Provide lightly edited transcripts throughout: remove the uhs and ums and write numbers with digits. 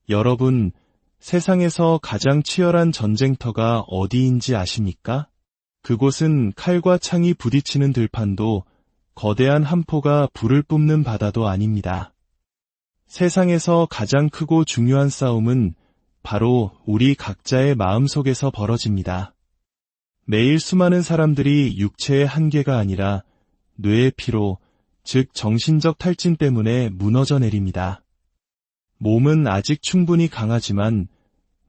여러분, 세상에서 가장 치열한 전쟁터가 어디인지 아십니까? 그곳은 칼과 창이 부딪히는 들판도 거대한 함포가 불을 뿜는 바다도 아닙니다. 세상에서 가장 크고 중요한 싸움은 바로 우리 각자의 마음속에서 벌어집니다. 매일 수많은 사람들이 육체의 한계가 아니라 뇌의 피로, 즉 정신적 탈진 때문에 무너져 내립니다. 몸은 아직 충분히 강하지만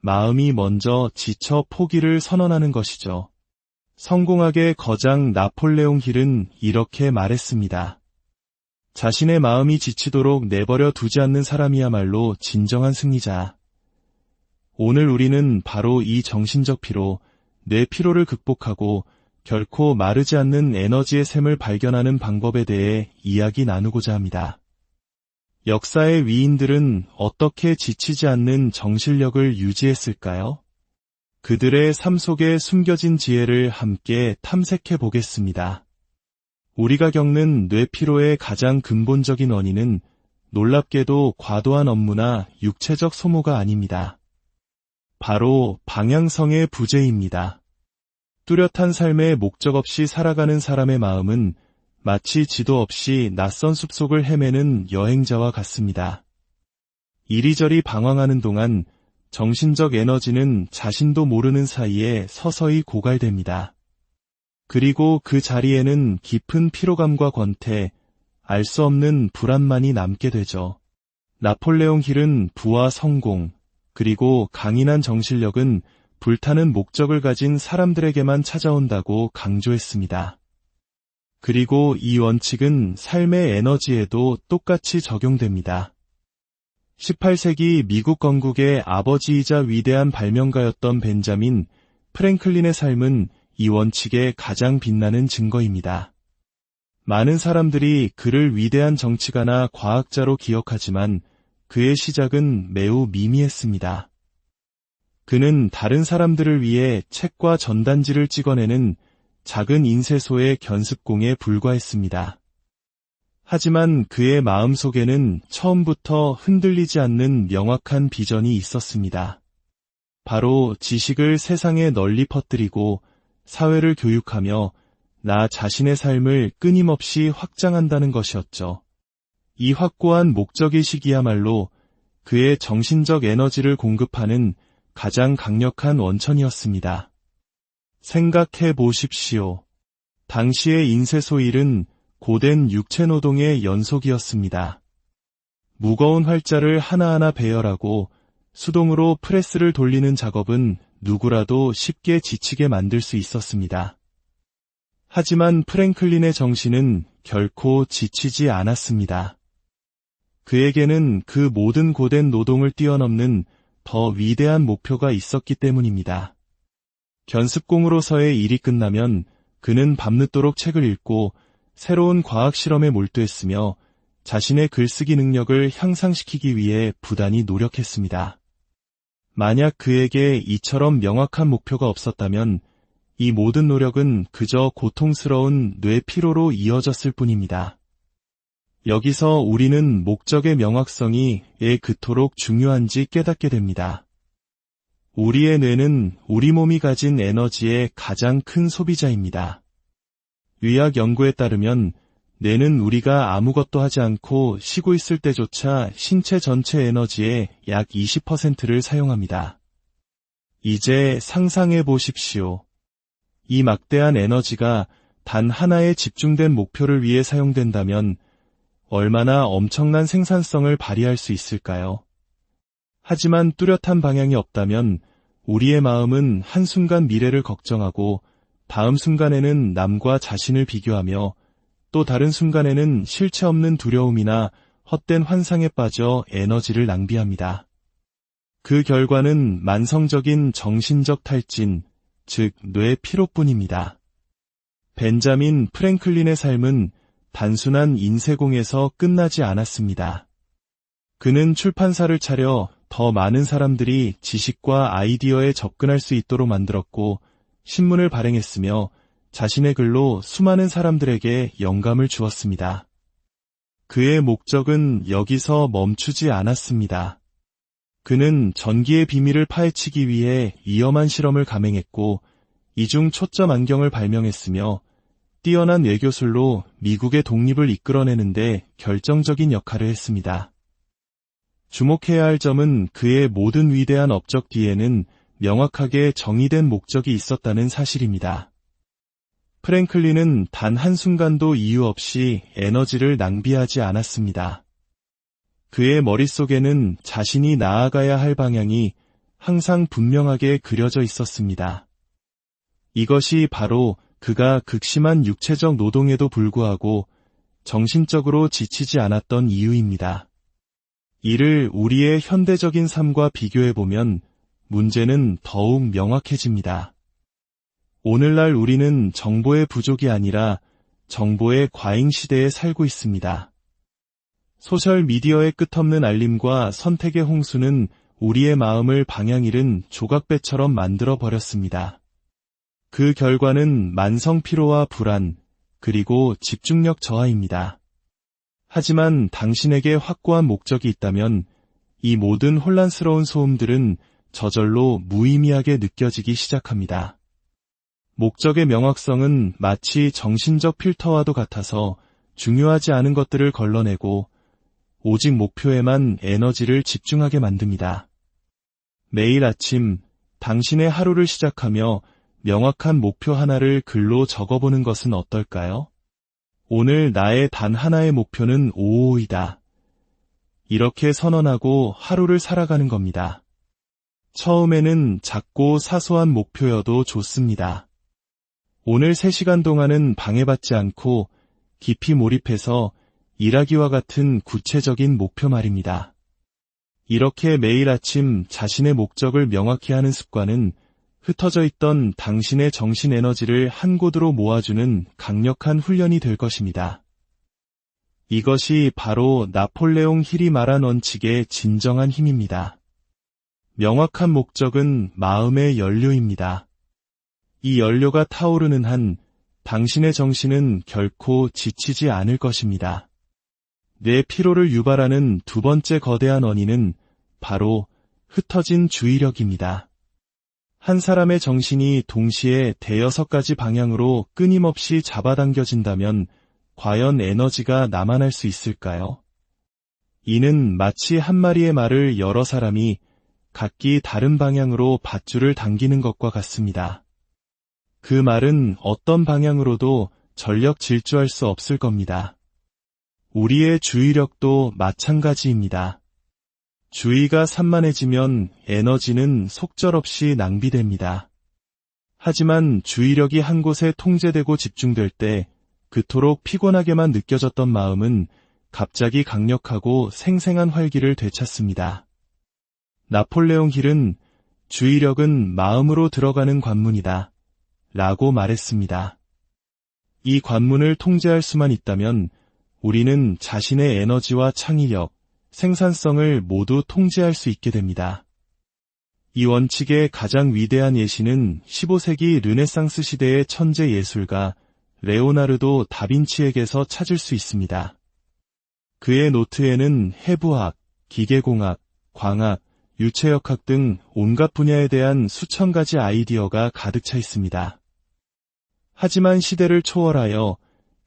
마음이 먼저 지쳐 포기를 선언하는 것이죠. 성공학의 거장 나폴레옹 힐은 이렇게 말했습니다. 자신의 마음이 지치도록 내버려 두지 않는 사람이야말로 진정한 승리자. 오늘 우리는 바로 이 정신적 피로, 뇌 피로를 극복하고 결코 마르지 않는 에너지의 샘을 발견하는 방법에 대해 이야기 나누고자 합니다. 역사의 위인들은 어떻게 지치지 않는 정신력을 유지했을까요? 그들의 삶 속에 숨겨진 지혜를 함께 탐색해 보겠습니다. 우리가 겪는 뇌피로의 가장 근본적인 원인은 놀랍게도 과도한 업무나 육체적 소모가 아닙니다. 바로 방향성의 부재입니다. 뚜렷한 삶의 목적 없이 살아가는 사람의 마음은 마치 지도 없이 낯선 숲속을 헤매는 여행자와 같습니다. 이리저리 방황하는 동안 정신적 에너지는 자신도 모르는 사이에 서서히 고갈됩니다. 그리고 그 자리에는 깊은 피로감과 권태, 알 수 없는 불안만이 남게 되죠. 나폴레옹 힐은 부와 성공, 그리고 강인한 정신력은 불타는 목적을 가진 사람들에게만 찾아온다고 강조했습니다. 그리고 이 원칙은 삶의 에너지에도 똑같이 적용됩니다. 18세기 미국 건국의 아버지이자 위대한 발명가였던 벤자민 프랭클린의 삶은 이 원칙의 가장 빛나는 증거입니다. 많은 사람들이 그를 위대한 정치가나 과학자로 기억하지만 그의 시작은 매우 미미했습니다. 그는 다른 사람들을 위해 책과 전단지를 찍어내는 작은 인쇄소의 견습공에 불과했습니다. 하지만 그의 마음속에는 처음부터 흔들리지 않는 명확한 비전이 있었습니다. 바로 지식을 세상에 널리 퍼뜨리고 사회를 교육하며 나 자신의 삶을 끊임없이 확장한다는 것이었죠. 이 확고한 목적의식이야말로 그의 정신적 에너지를 공급하는 가장 강력한 원천이었습니다. 생각해 보십시오. 당시의 인쇄소 일은 고된 육체노동의 연속이었습니다. 무거운 활자를 하나하나 배열하고 수동으로 프레스를 돌리는 작업은 누구라도 쉽게 지치게 만들 수 있었습니다. 하지만 프랭클린의 정신은 결코 지치지 않았습니다. 그에게는 그 모든 고된 노동을 뛰어넘는 더 위대한 목표가 있었기 때문입니다. 견습공으로서의 일이 끝나면 그는 밤늦도록 책을 읽고 새로운 과학 실험에 몰두했으며 자신의 글쓰기 능력을 향상시키기 위해 부단히 노력했습니다. 만약 그에게 이처럼 명확한 목표가 없었다면 이 모든 노력은 그저 고통스러운 뇌 피로로 이어졌을 뿐입니다. 여기서 우리는 목적의 명확성이 왜 그토록 중요한지 깨닫게 됩니다. 우리의 뇌는 우리 몸이 가진 에너지의 가장 큰 소비자입니다. 의학 연구에 따르면 뇌는 우리가 아무것도 하지 않고 쉬고 있을 때조차 신체 전체 에너지의 약 20%를 사용합니다. 이제 상상해 보십시오. 이 막대한 에너지가 단 하나의 집중된 목표를 위해 사용된다면 얼마나 엄청난 생산성을 발휘할 수 있을까요? 하지만 뚜렷한 방향이 없다면 우리의 마음은 한순간 미래를 걱정하고 다음 순간에는 남과 자신을 비교하며 또 다른 순간에는 실체 없는 두려움이나 헛된 환상에 빠져 에너지를 낭비합니다. 그 결과는 만성적인 정신적 탈진, 즉 뇌 피로뿐입니다. 벤자민 프랭클린의 삶은 단순한 인쇄공에서 끝나지 않았습니다. 그는 출판사를 차려 더 많은 사람들이 지식과 아이디어에 접근할 수 있도록 만들었고 신문을 발행했으며 자신의 글로 수많은 사람들에게 영감을 주었습니다. 그의 목적은 여기서 멈추지 않았습니다. 그는 전기의 비밀을 파헤치기 위해 위험한 실험을 감행했고 이중 초점 안경을 발명했으며 뛰어난 외교술로 미국의 독립을 이끌어내는데 결정적인 역할을 했습니다. 주목해야 할 점은 그의 모든 위대한 업적 뒤에는 명확하게 정의된 목적이 있었다는 사실입니다. 프랭클린은 단 한순간도 이유 없이 에너지를 낭비하지 않았습니다. 그의 머릿속에는 자신이 나아가야 할 방향이 항상 분명하게 그려져 있었습니다. 이것이 바로 그가 극심한 육체적 노동에도 불구하고 정신적으로 지치지 않았던 이유입니다. 이를 우리의 현대적인 삶과 비교해보면 문제는 더욱 명확해집니다. 오늘날 우리는 정보의 부족이 아니라 정보의 과잉 시대에 살고 있습니다. 소셜미디어의 끝없는 알림과 선택의 홍수는 우리의 마음을 방향 잃은 조각배처럼 만들어버렸습니다. 그 결과는 만성 피로와 불안, 그리고 집중력 저하입니다. 하지만 당신에게 확고한 목적이 있다면 이 모든 혼란스러운 소음들은 저절로 무의미하게 느껴지기 시작합니다. 목적의 명확성은 마치 정신적 필터와도 같아서 중요하지 않은 것들을 걸러내고 오직 목표에만 에너지를 집중하게 만듭니다. 매일 아침 당신의 하루를 시작하며 명확한 목표 하나를 글로 적어보는 것은 어떨까요? 오늘 나의 단 하나의 목표는 5호이다. 이렇게 선언하고 하루를 살아가는 겁니다. 처음에는 작고 사소한 목표여도 좋습니다. 오늘 3시간 동안은 방해받지 않고 깊이 몰입해서 일하기와 같은 구체적인 목표 말입니다. 이렇게 매일 아침 자신의 목적을 명확히 하는 습관은 흩어져 있던 당신의 정신 에너지를 한 곳으로 모아주는 강력한 훈련이 될 것입니다. 이것이 바로 나폴레옹 힐이 말한 원칙의 진정한 힘입니다. 명확한 목적은 마음의 연료입니다. 이 연료가 타오르는 한 당신의 정신은 결코 지치지 않을 것입니다. 뇌 피로를 유발하는 두 번째 거대한 원인은 바로 흩어진 주의력입니다. 한 사람의 정신이 동시에 대여섯 가지 방향으로 끊임없이 잡아당겨진다면 과연 에너지가 남아날 수 있을까요? 이는 마치 한 마리의 말을 여러 사람이 각기 다른 방향으로 밧줄을 당기는 것과 같습니다. 그 말은 어떤 방향으로도 전력 질주할 수 없을 겁니다. 우리의 주의력도 마찬가지입니다. 주의가 산만해지면 에너지는 속절없이 낭비됩니다. 하지만 주의력이 한 곳에 통제되고 집중될 때 그토록 피곤하게만 느껴졌던 마음은 갑자기 강력하고 생생한 활기를 되찾습니다. 나폴레옹 힐은 주의력은 마음으로 들어가는 관문이다 라고 말했습니다. 이 관문을 통제할 수만 있다면 우리는 자신의 에너지와 창의력, 생산성을 모두 통제할 수 있게 됩니다. 이 원칙의 가장 위대한 예시는 15세기 르네상스 시대의 천재 예술가 레오나르도 다빈치에게서 찾을 수 있습니다. 그의 노트에는 해부학, 기계공학, 광학, 유체역학 등 온갖 분야에 대한 수천 가지 아이디어가 가득 차 있습니다. 하지만 시대를 초월하여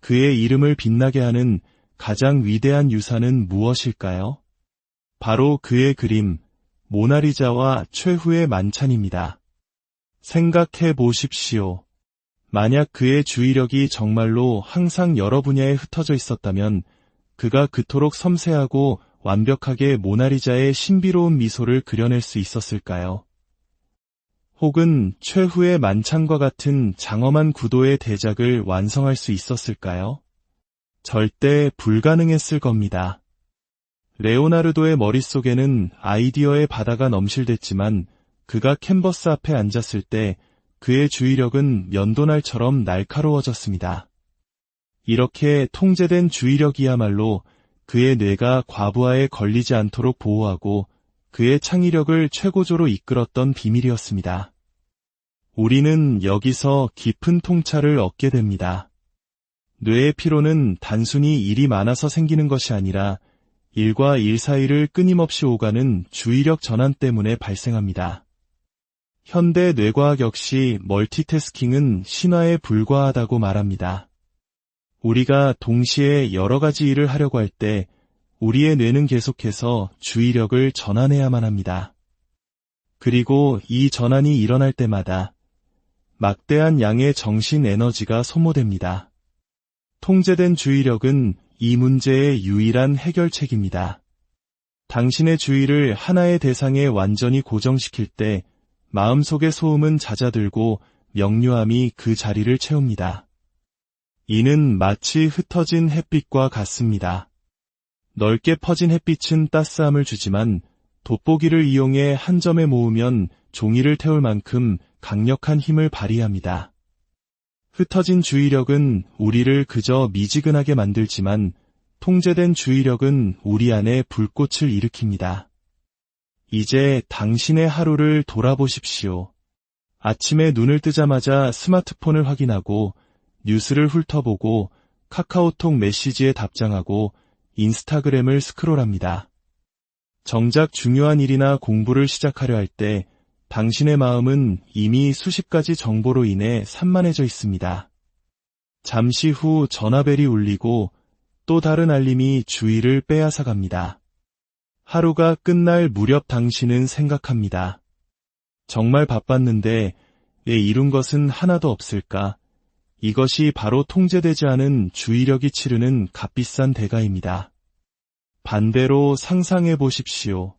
그의 이름을 빛나게 하는 가장 위대한 유산은 무엇일까요? 바로 그의 그림, 모나리자와 최후의 만찬입니다. 생각해 보십시오. 만약 그의 주의력이 정말로 항상 여러 분야에 흩어져 있었다면 그가 그토록 섬세하고 완벽하게 모나리자의 신비로운 미소를 그려낼 수 있었을까요? 혹은 최후의 만찬과 같은 장엄한 구도의 대작을 완성할 수 있었을까요? 절대 불가능했을 겁니다. 레오나르도의 머릿속에는 아이디어의 바다가 넘실댔지만 그가 캔버스 앞에 앉았을 때 그의 주의력은 면도날처럼 날카로워졌습니다. 이렇게 통제된 주의력이야말로 그의 뇌가 과부하에 걸리지 않도록 보호하고 그의 창의력을 최고조로 이끌었던 비밀이었습니다. 우리는 여기서 깊은 통찰을 얻게 됩니다. 뇌의 피로는 단순히 일이 많아서 생기는 것이 아니라 일과 일 사이를 끊임없이 오가는 주의력 전환 때문에 발생합니다. 현대 뇌과학 역시 멀티태스킹은 신화에 불과하다고 말합니다. 우리가 동시에 여러 가지 일을 하려고 할 때 우리의 뇌는 계속해서 주의력을 전환해야만 합니다. 그리고 이 전환이 일어날 때마다 막대한 양의 정신 에너지가 소모됩니다. 통제된 주의력은 이 문제의 유일한 해결책입니다. 당신의 주의를 하나의 대상에 완전히 고정시킬 때 마음속의 소음은 잦아들고 명료함이 그 자리를 채웁니다. 이는 마치 흩어진 햇빛과 같습니다. 넓게 퍼진 햇빛은 따스함을 주지만 돋보기를 이용해 한 점에 모으면 종이를 태울 만큼 강력한 힘을 발휘합니다. 흩어진 주의력은 우리를 그저 미지근하게 만들지만 통제된 주의력은 우리 안에 불꽃을 일으킵니다. 이제 당신의 하루를 돌아보십시오. 아침에 눈을 뜨자마자 스마트폰을 확인하고 뉴스를 훑어보고 카카오톡 메시지에 답장하고 인스타그램을 스크롤합니다. 정작 중요한 일이나 공부를 시작하려 할 때 당신의 마음은 이미 수십 가지 정보로 인해 산만해져 있습니다. 잠시 후 전화벨이 울리고 또 다른 알림이 주의를 빼앗아갑니다. 하루가 끝날 무렵 당신은 생각합니다. 정말 바빴는데 왜 이룬 것은 하나도 없을까? 이것이 바로 통제되지 않은 주의력이 치르는 값비싼 대가입니다. 반대로 상상해 보십시오.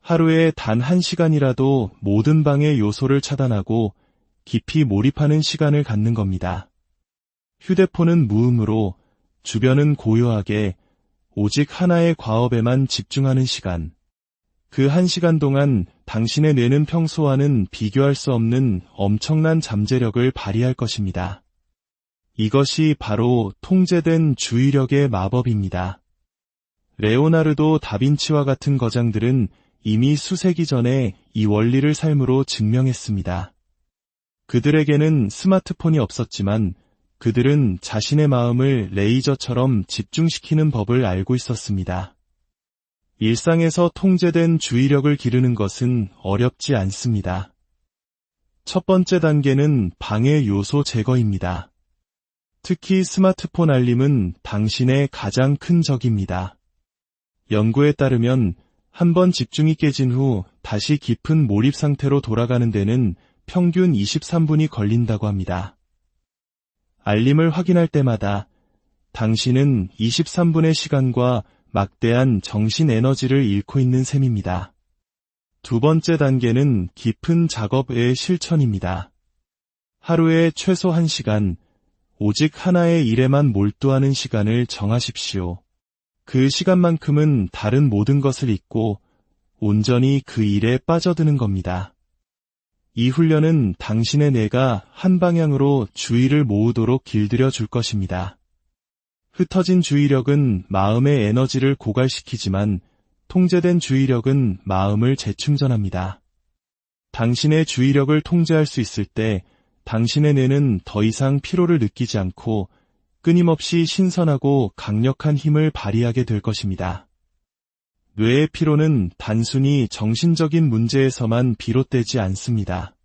하루에 단 1시간이라도 모든 방해 요소를 차단하고 깊이 몰입하는 시간을 갖는 겁니다. 휴대폰은 무음으로, 주변은 고요하게, 오직 하나의 과업에만 집중하는 시간. 그 1시간 동안 당신의 뇌는 평소와는 비교할 수 없는 엄청난 잠재력을 발휘할 것입니다. 이것이 바로 통제된 주의력의 마법입니다. 레오나르도 다빈치와 같은 거장들은 이미 수세기 전에 이 원리를 삶으로 증명했습니다. 그들에게는 스마트폰이 없었지만 그들은 자신의 마음을 레이저처럼 집중시키는 법을 알고 있었습니다. 일상에서 통제된 주의력을 기르는 것은 어렵지 않습니다. 첫 번째 단계는 방해 요소 제거입니다. 특히 스마트폰 알림은 당신의 가장 큰 적입니다. 연구에 따르면 한번 집중이 깨진 후 다시 깊은 몰입 상태로 돌아가는 데는 평균 23분이 걸린다고 합니다. 알림을 확인할 때마다 당신은 23분의 시간과 막대한 정신 에너지를 잃고 있는 셈입니다. 두 번째 단계는 깊은 작업의 실천입니다. 하루에 최소 1시간, 오직 하나의 일에만 몰두하는 시간을 정하십시오. 그 시간만큼은 다른 모든 것을 잊고 온전히 그 일에 빠져드는 겁니다. 이 훈련은 당신의 뇌가 한 방향으로 주의를 모으도록 길들여 줄 것입니다. 흩어진 주의력은 마음의 에너지를 고갈시키지만 통제된 주의력은 마음을 재충전합니다. 당신의 주의력을 통제할 수 있을 때 당신의 뇌는 더 이상 피로를 느끼지 않고 끊임없이 신선하고 강력한 힘을 발휘하게 될 것입니다. 뇌의 피로는 단순히 정신적인 문제에서만 비롯되지 않습니다.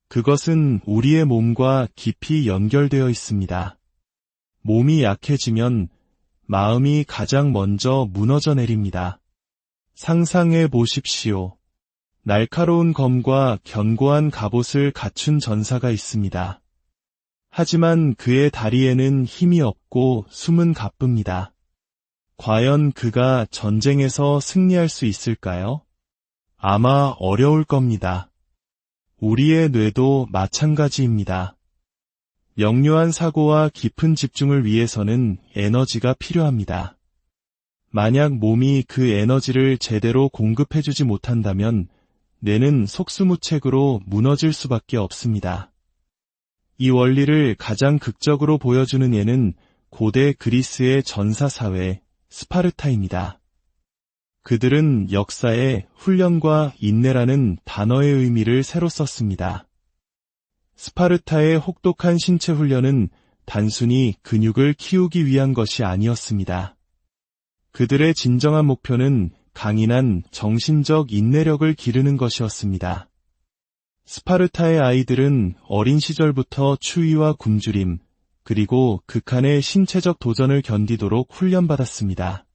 그것은 우리의 몸과 깊이 연결되어 있습니다. 몸이 약해지면 마음이 가장 먼저 무너져 내립니다. 상상해 보십시오. 날카로운 검과 견고한 갑옷을 갖춘 전사가 있습니다. 하지만 그의 다리에는 힘이 없고 숨은 가쁩니다. 과연 그가 전쟁에서 승리할 수 있을까요? 아마 어려울 겁니다. 우리의 뇌도 마찬가지입니다. 명료한 사고와 깊은 집중을 위해서는 에너지가 필요합니다. 만약 몸이 그 에너지를 제대로 공급해주지 못한다면 뇌는 속수무책으로 무너질 수밖에 없습니다. 이 원리를 가장 극적으로 보여주는 예는 고대 그리스의 전사사회 스파르타입니다. 그들은 역사에 훈련과 인내라는 단어의 의미를 새로 썼습니다. 스파르타의 혹독한 신체 훈련은 단순히 근육을 키우기 위한 것이 아니었습니다. 그들의 진정한 목표는 강인한 정신적 인내력을 기르는 것이었습니다. 스파르타의 아이들은 어린 시절부터 추위와 굶주림, 그리고 극한의 신체적 도전을 견디도록 훈련받았습니다.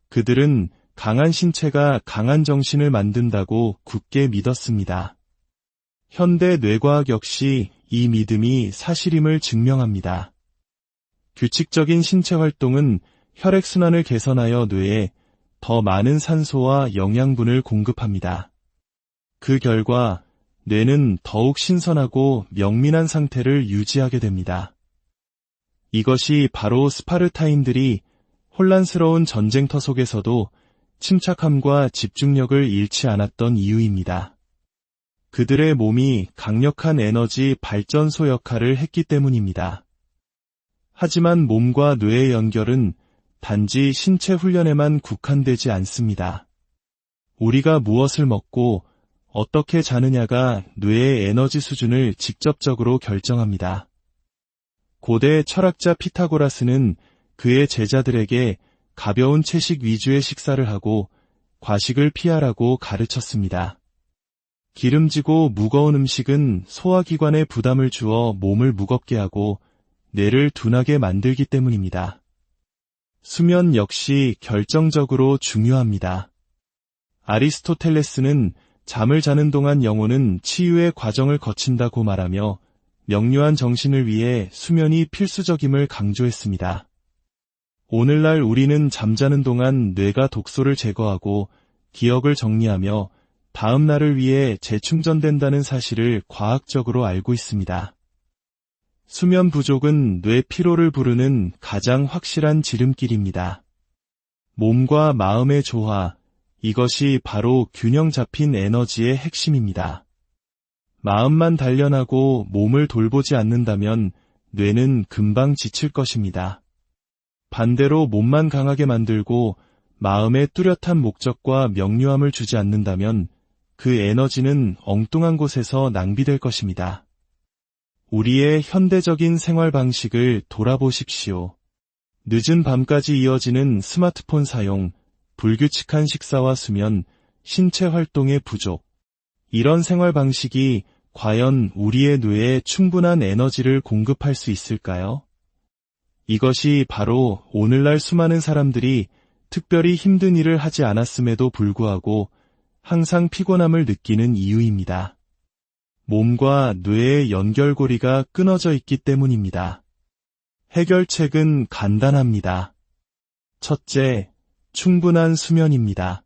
그들은 강한 신체가 강한 정신을 만든다고 굳게 믿었습니다. 현대 뇌과학 역시 이 믿음이 사실임을 증명합니다. 규칙적인 신체 활동은 혈액순환을 개선하여 뇌에 더 많은 산소와 영양분을 공급합니다. 그 결과 뇌는 더욱 신선하고 명민한 상태를 유지하게 됩니다. 이것이 바로 스파르타인들이 혼란스러운 전쟁터 속에서도 침착함과 집중력을 잃지 않았던 이유입니다. 그들의 몸이 강력한 에너지 발전소 역할을 했기 때문입니다. 하지만 몸과 뇌의 연결은 단지 신체 훈련에만 국한되지 않습니다. 우리가 무엇을 먹고 어떻게 자느냐가 뇌의 에너지 수준을 직접적으로 결정합니다. 고대 철학자 피타고라스는 그의 제자들에게 가벼운 채식 위주의 식사를 하고 과식을 피하라고 가르쳤습니다. 기름지고 무거운 음식은 소화기관에 부담을 주어 몸을 무겁게 하고 뇌를 둔하게 만들기 때문입니다. 수면 역시 결정적으로 중요합니다. 아리스토텔레스는 잠을 자는 동안 영혼은 치유의 과정을 거친다고 말하며 명료한 정신을 위해 수면이 필수적임을 강조했습니다. 오늘날 우리는 잠자는 동안 뇌가 독소를 제거하고 기억을 정리하며 다음 날을 위해 재충전된다는 사실을 과학적으로 알고 있습니다. 수면 부족은 뇌 피로를 부르는 가장 확실한 지름길입니다. 몸과 마음의 조화, 이것이 바로 균형 잡힌 에너지의 핵심입니다. 마음만 단련하고 몸을 돌보지 않는다면 뇌는 금방 지칠 것입니다. 반대로 몸만 강하게 만들고 마음에 뚜렷한 목적과 명료함을 주지 않는다면 그 에너지는 엉뚱한 곳에서 낭비될 것입니다. 우리의 현대적인 생활 방식을 돌아보십시오. 늦은 밤까지 이어지는 스마트폰 사용, 불규칙한 식사와 수면, 신체 활동의 부족. 이런 생활 방식이 과연 우리의 뇌에 충분한 에너지를 공급할 수 있을까요? 이것이 바로 오늘날 수많은 사람들이 특별히 힘든 일을 하지 않았음에도 불구하고 항상 피곤함을 느끼는 이유입니다. 몸과 뇌의 연결고리가 끊어져 있기 때문입니다. 해결책은 간단합니다. 첫째, 충분한 수면입니다.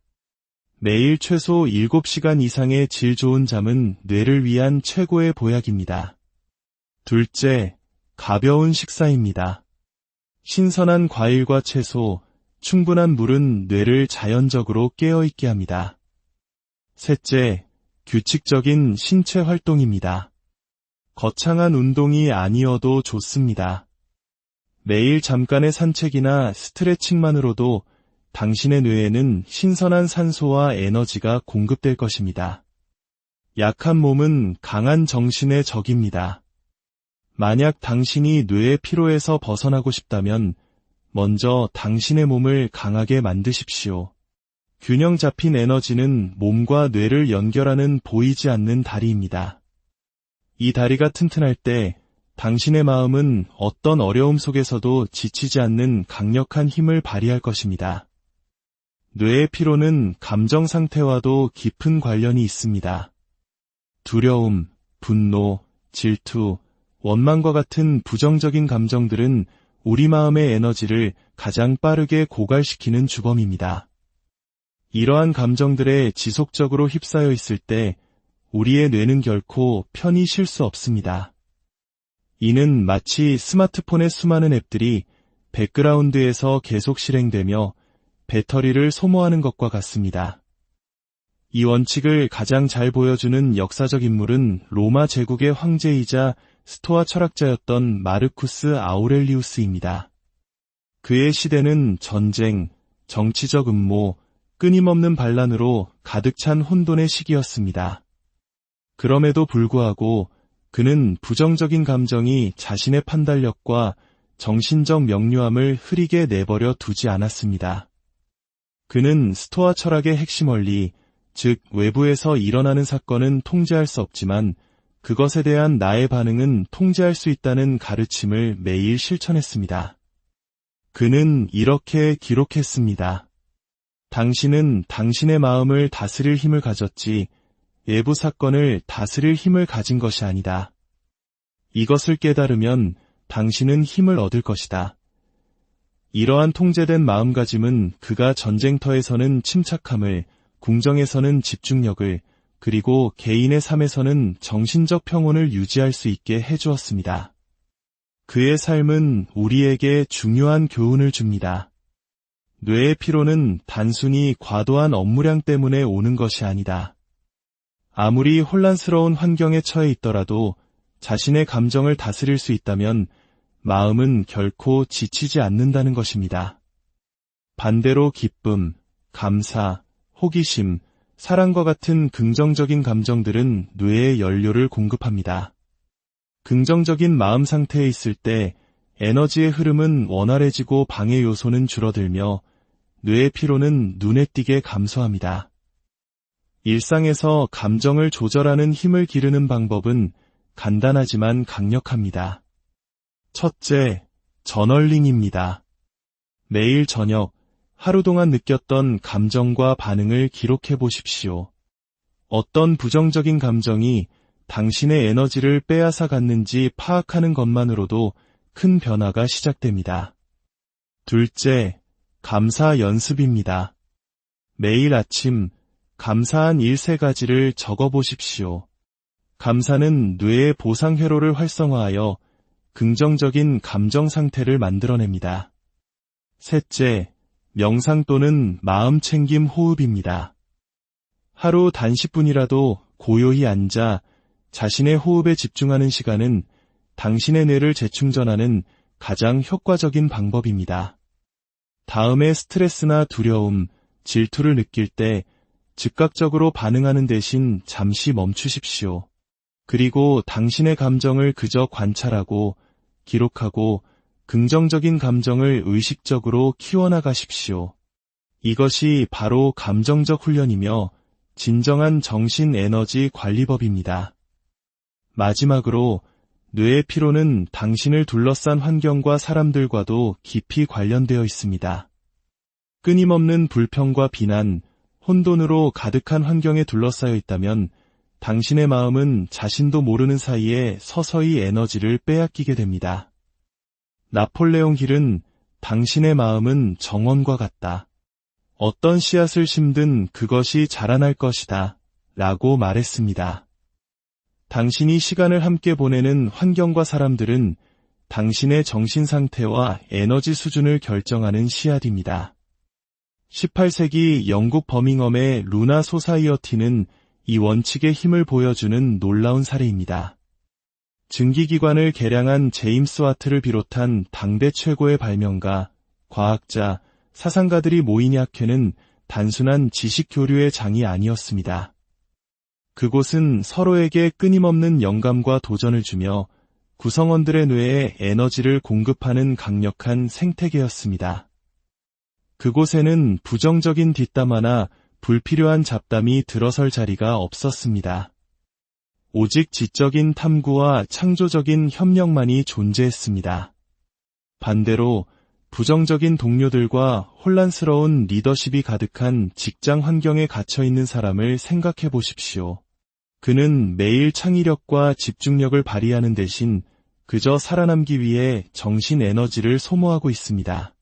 매일 최소 7시간 이상의 질 좋은 잠은 뇌를 위한 최고의 보약입니다. 둘째, 가벼운 식사입니다. 신선한 과일과 채소, 충분한 물은 뇌를 자연적으로 깨어있게 합니다. 셋째, 규칙적인 신체 활동입니다. 거창한 운동이 아니어도 좋습니다. 매일 잠깐의 산책이나 스트레칭만으로도 당신의 뇌에는 신선한 산소와 에너지가 공급될 것입니다. 약한 몸은 강한 정신의 적입니다. 만약 당신이 뇌의 피로에서 벗어나고 싶다면 먼저 당신의 몸을 강하게 만드십시오. 균형 잡힌 에너지는 몸과 뇌를 연결하는 보이지 않는 다리입니다. 이 다리가 튼튼할 때 당신의 마음은 어떤 어려움 속에서도 지치지 않는 강력한 힘을 발휘할 것입니다. 뇌의 피로는 감정 상태와도 깊은 관련이 있습니다. 두려움, 분노, 질투, 원망과 같은 부정적인 감정들은 우리 마음의 에너지를 가장 빠르게 고갈시키는 주범입니다. 이러한 감정들에 지속적으로 휩싸여 있을 때 우리의 뇌는 결코 편히 쉴 수 없습니다. 이는 마치 스마트폰의 수많은 앱들이 백그라운드에서 계속 실행되며 배터리를 소모하는 것과 같습니다. 이 원칙을 가장 잘 보여주는 역사적 인물은 로마 제국의 황제이자 스토아 철학자였던 마르쿠스 아우렐리우스입니다. 그의 시대는 전쟁, 정치적 음모, 끊임없는 반란으로 가득 찬 혼돈의 시기였습니다. 그럼에도 불구하고 그는 부정적인 감정이 자신의 판단력과 정신적 명료함을 흐리게 내버려 두지 않았습니다. 그는 스토아 철학의 핵심 원리, 즉 외부에서 일어나는 사건은 통제할 수 없지만 그것에 대한 나의 반응은 통제할 수 있다는 가르침을 매일 실천했습니다. 그는 이렇게 기록했습니다. 당신은 당신의 마음을 다스릴 힘을 가졌지 외부 사건을 다스릴 힘을 가진 것이 아니다. 이것을 깨달으면 당신은 힘을 얻을 것이다. 이러한 통제된 마음가짐은 그가 전쟁터에서는 침착함을, 궁정에서는 집중력을, 그리고 개인의 삶에서는 정신적 평온을 유지할 수 있게 해주었습니다. 그의 삶은 우리에게 중요한 교훈을 줍니다. 뇌의 피로는 단순히 과도한 업무량 때문에 오는 것이 아니다. 아무리 혼란스러운 환경에 처해 있더라도 자신의 감정을 다스릴 수 있다면 마음은 결코 지치지 않는다는 것입니다. 반대로 기쁨, 감사, 호기심, 사랑과 같은 긍정적인 감정들은 뇌에 연료를 공급합니다. 긍정적인 마음 상태에 있을 때 에너지의 흐름은 원활해지고 방해 요소는 줄어들며 뇌의 피로는 눈에 띄게 감소합니다. 일상에서 감정을 조절하는 힘을 기르는 방법은 간단하지만 강력합니다. 첫째, 저널링입니다. 매일 저녁, 하루 동안 느꼈던 감정과 반응을 기록해 보십시오. 어떤 부정적인 감정이 당신의 에너지를 빼앗아 갔는지 파악하는 것만으로도 큰 변화가 시작됩니다. 둘째, 감사 연습입니다. 매일 아침 감사한 일 3가지를 적어보십시오. 감사는 뇌의 보상 회로를 활성화하여 긍정적인 감정 상태를 만들어냅니다. 셋째, 명상 또는 마음 챙김 호흡입니다. 하루 단 10분이라도 고요히 앉아 자신의 호흡에 집중하는 시간은 당신의 뇌를 재충전하는 가장 효과적인 방법입니다. 다음에 스트레스나 두려움, 질투를 느낄 때 즉각적으로 반응하는 대신 잠시 멈추십시오. 그리고 당신의 감정을 그저 관찰하고 기록하고 긍정적인 감정을 의식적으로 키워나가십시오. 이것이 바로 감정적 훈련이며 진정한 정신 에너지 관리법입니다. 마지막으로 뇌의 피로는 당신을 둘러싼 환경과 사람들과도 깊이 관련되어 있습니다. 끊임없는 불평과 비난, 혼돈으로 가득한 환경에 둘러싸여 있다면 당신의 마음은 자신도 모르는 사이에 서서히 에너지를 빼앗기게 됩니다. 나폴레옹 힐은 당신의 마음은 정원과 같다. 어떤 씨앗을 심든 그것이 자라날 것이다. 라고 말했습니다. 당신이 시간을 함께 보내는 환경과 사람들은 당신의 정신 상태와 에너지 수준을 결정하는 씨앗입니다. 18세기 영국 버밍엄의 루나 소사이어티는 이 원칙의 힘을 보여주는 놀라운 사례입니다. 증기기관을 개량한 제임스 와트를 비롯한 당대 최고의 발명가, 과학자, 사상가들이 모인 이 학회는 단순한 지식 교류의 장이 아니었습니다. 그곳은 서로에게 끊임없는 영감과 도전을 주며 구성원들의 뇌에 에너지를 공급하는 강력한 생태계였습니다. 그곳에는 부정적인 뒷담화나 불필요한 잡담이 들어설 자리가 없었습니다. 오직 지적인 탐구와 창조적인 협력만이 존재했습니다. 반대로 부정적인 동료들과 혼란스러운 리더십이 가득한 직장 환경에 갇혀 있는 사람을 생각해 보십시오. 그는 매일 창의력과 집중력을 발휘하는 대신 그저 살아남기 위해 정신 에너지를 소모하고 있습니다.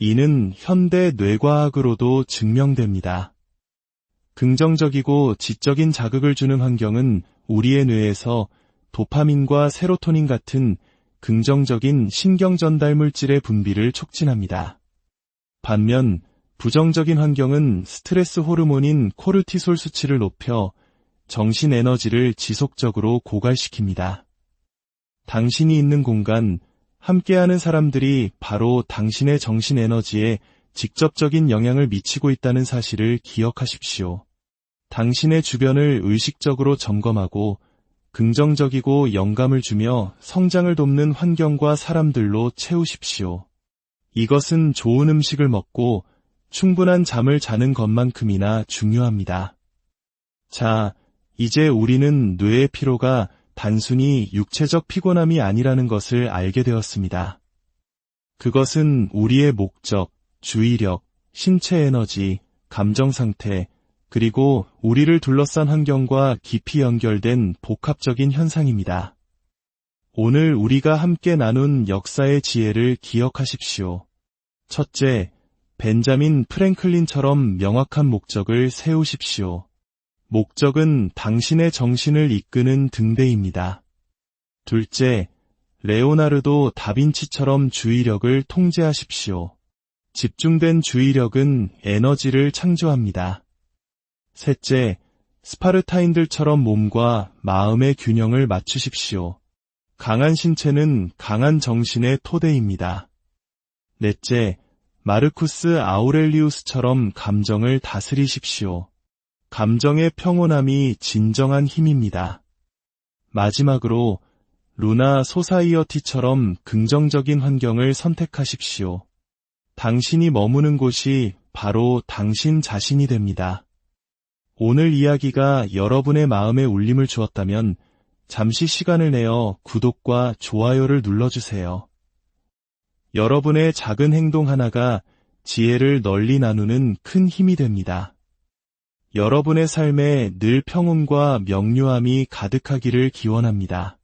이는 현대 뇌과학으로도 증명됩니다. 긍정적이고 지적인 자극을 주는 환경은 우리의 뇌에서 도파민과 세로토닌 같은 긍정적인 신경 전달 물질의 분비를 촉진합니다. 반면 부정적인 환경은 스트레스 호르몬인 코르티솔 수치를 높여 정신 에너지를 지속적으로 고갈시킵니다. 당신이 있는 공간, 함께하는 사람들이 바로 당신의 정신 에너지에 직접적인 영향을 미치고 있다는 사실을 기억하십시오. 당신의 주변을 의식적으로 점검하고 긍정적이고 영감을 주며 성장을 돕는 환경과 사람들로 채우십시오. 이것은 좋은 음식을 먹고 충분한 잠을 자는 것만큼이나 중요합니다. 자, 이제 우리는 뇌의 피로가 단순히 육체적 피곤함이 아니라는 것을 알게 되었습니다. 그것은 우리의 목적, 주의력, 신체 에너지, 감정 상태, 그리고 우리를 둘러싼 환경과 깊이 연결된 복합적인 현상입니다. 오늘 우리가 함께 나눈 역사의 지혜를 기억하십시오. 첫째, 벤자민 프랭클린처럼 명확한 목적을 세우십시오. 목적은 당신의 정신을 이끄는 등대입니다. 둘째, 레오나르도 다빈치처럼 주의력을 통제하십시오. 집중된 주의력은 에너지를 창조합니다. 셋째, 스파르타인들처럼 몸과 마음의 균형을 맞추십시오. 강한 신체는 강한 정신의 토대입니다. 넷째, 마르쿠스 아우렐리우스처럼 감정을 다스리십시오. 감정의 평온함이 진정한 힘입니다. 마지막으로 루나 소사이어티처럼 긍정적인 환경을 선택하십시오. 당신이 머무는 곳이 바로 당신 자신이 됩니다. 오늘 이야기가 여러분의 마음에 울림을 주었다면 잠시 시간을 내어 구독과 좋아요를 눌러주세요. 여러분의 작은 행동 하나가 지혜를 널리 나누는 큰 힘이 됩니다. 여러분의 삶에 늘 평온과 명료함이 가득하기를 기원합니다.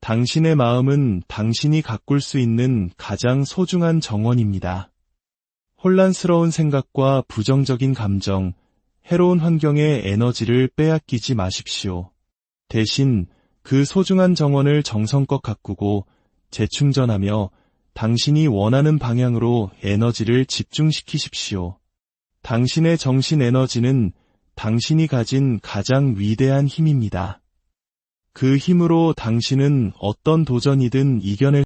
당신의 마음은 당신이 가꿀 수 있는 가장 소중한 정원입니다. 혼란스러운 생각과 부정적인 감정, 해로운 환경의 에너지를 빼앗기지 마십시오. 대신 그 소중한 정원을 정성껏 가꾸고 재충전하며 당신이 원하는 방향으로 에너지를 집중시키십시오. 당신의 정신 에너지는 당신이 가진 가장 위대한 힘입니다. 그 힘으로 당신은 어떤 도전이든 이겨낼